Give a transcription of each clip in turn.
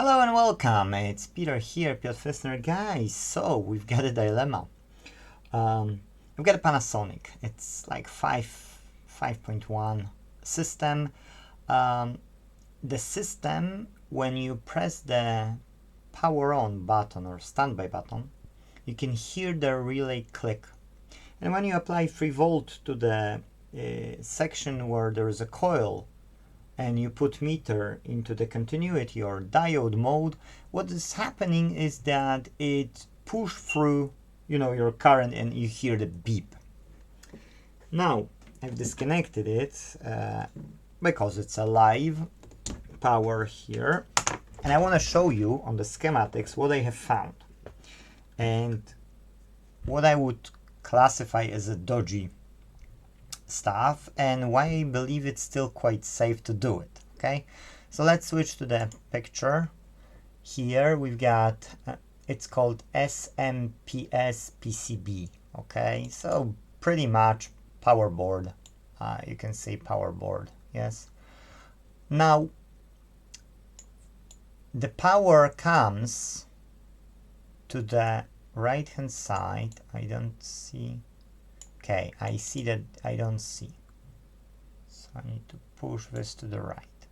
Hello and welcome, it's Peter here, Piotr Fissner. Guys, so we've got a dilemma. We've got a Panasonic, it's like 5.1 system. The system, when you press the power on button or standby button, you can hear the relay click. And when you apply 3 volt to the section where there is a coil, and you put meter into the continuity or diode mode, what is happening is that it push through, your current and you hear the beep. Now, I've disconnected it because it's a live power here. And I want to show you on the schematics what I have found. And what I would classify as a dodgy stuff and why I believe it's still quite safe to do it. Okay, so let's switch to the picture. Here we've got it's called SMPS PCB. Okay, so pretty much power board. You can say power board. Yes. Now the power comes to the right hand side. I don't see. Okay, I see that I don't see. So I need to push this to the right.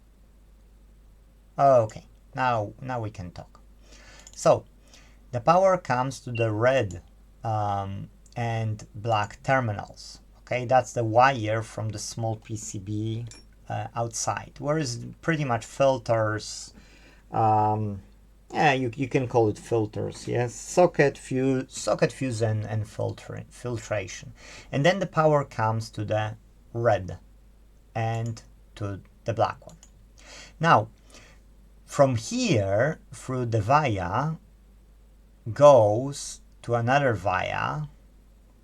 Okay, now we can talk. So the power comes to the red and black terminals. Okay, that's the wire from the small PCB outside. Whereas pretty much filters, yeah, you can call it filters, yes. Socket fuse and filtration. And then the power comes to the red and to the black one. Now, from here, through the via, goes to another via,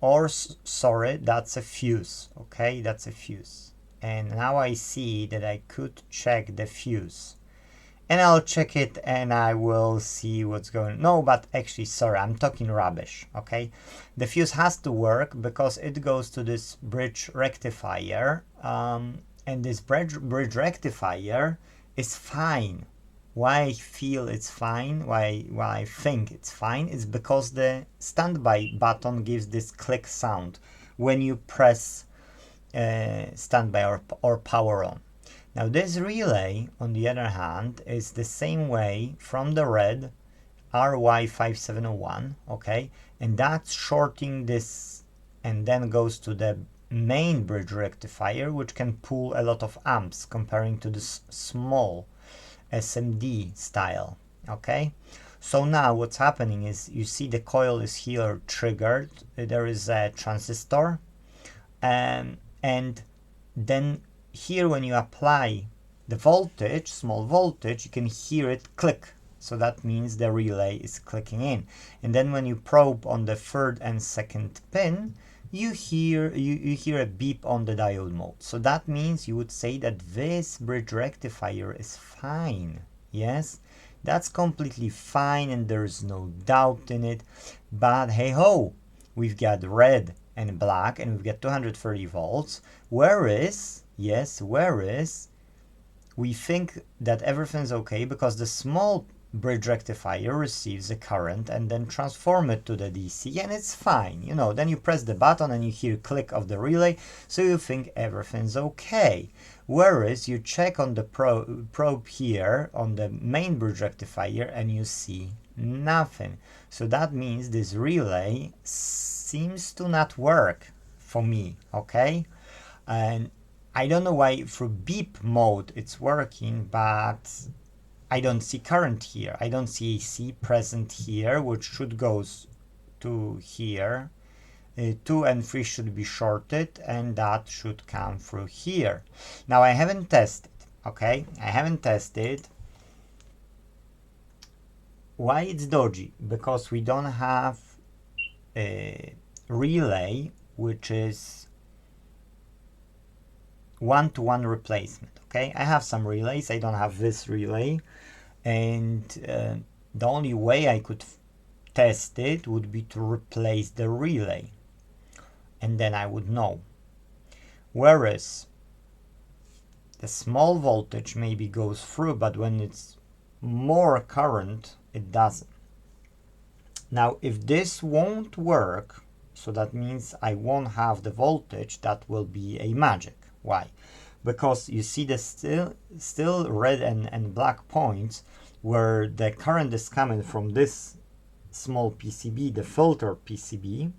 or sorry, that's a fuse, okay, that's a fuse. And now I see that I could check the fuse. And I'll check it and I will see what's going on. No, but actually, sorry, I'm talking rubbish, okay? The fuse has to work because it goes to this bridge rectifier. And this bridge rectifier is fine. Why I feel it's fine, why I think it's fine, is because the standby button gives this click sound when you press standby or power on. Now this relay, on the other hand, is the same way from the red, RY5701, okay, and that's shorting this and then goes to the main bridge rectifier, which can pull a lot of amps comparing to this small SMD style, okay. So now what's happening is you see the coil is here triggered, there is a transistor, and then here when you apply the voltage, small voltage, you can hear it click. So that means the relay is clicking in. And then when you probe on the third and second pin, you hear a beep on the diode mode. So that means you would say that this bridge rectifier is fine. Yes, that's completely fine and there's no doubt in it. But hey ho, we've got red and black and we've got 230 volts, whereas we think that everything's okay because the small bridge rectifier receives a current and then transform it to the DC and it's fine. Then you press the button and you hear click of the relay, so you think everything's okay. Whereas you check on the probe here on the main bridge rectifier and you see nothing. So that means this relay seems to not work for me, okay? And I don't know why through beep mode it's working, but I don't see current here. I don't see AC present here, which should go to here. 2 and 3 should be shorted, and that should come through here. Now I haven't tested, okay? I haven't tested. Why it's dodgy? Because we don't have a relay which is one-to-one replacement, okay? I have some relays, I don't have this relay, and the only way I could test it would be to replace the relay, and then I would know. Whereas the small voltage maybe goes through, but when it's more current, it doesn't. Now, if this won't work, so that means I won't have the voltage, that will be a magic. Why? Because you see the still red and black points where the current is coming from this small PCB, the filter PCB,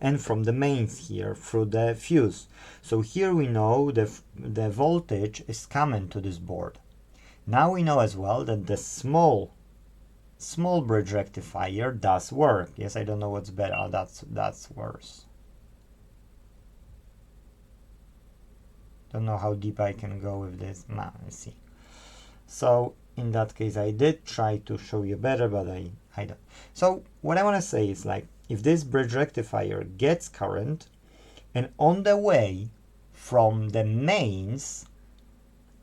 and from the mains here through the fuse. So here we know the voltage is coming to this board. Now we know as well that the small bridge rectifier does work. Yes, I don't know what's better. Oh, that's worse. Don't know how deep I can go with this. Nah, let's see. So in that case, I did try to show you better, but I don't. So what I want to say is, like, if this bridge rectifier gets current, and on the way from the mains,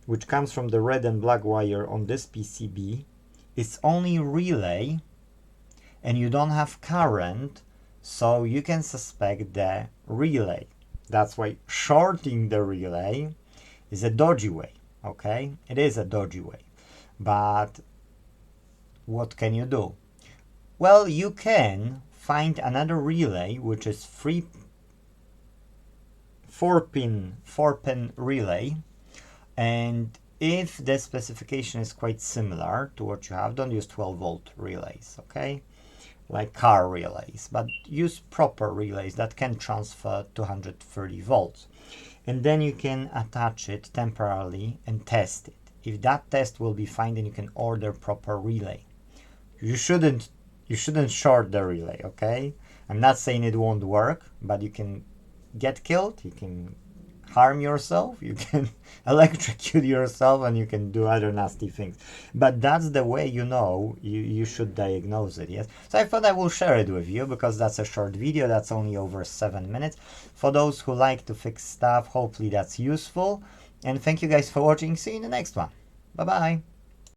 which comes from the red and black wire on this PCB, it's only relay, and you don't have current, so you can suspect the relay. That's why shorting the relay is a dodgy way, okay? It is a dodgy way. But what can you do? Well, you can find another relay, which is 4-pin relay, and if the specification is quite similar to what you have, don't use 12-volt relays, okay? Like car relays, but use proper relays that can transfer 230 volts. And then you can attach it temporarily and test it. If that test will be fine, then you can order proper relay. You shouldn't short the relay, okay? I'm not saying it won't work, but you can get killed, you can harm yourself, you can electrocute yourself, and you can do other nasty things. But that's the way you should diagnose it, yes? So I thought I will share it with you because that's a short video, that's only over 7 minutes. For those who like to fix stuff, hopefully that's useful. And thank you guys for watching. See you in the next one. Bye-bye.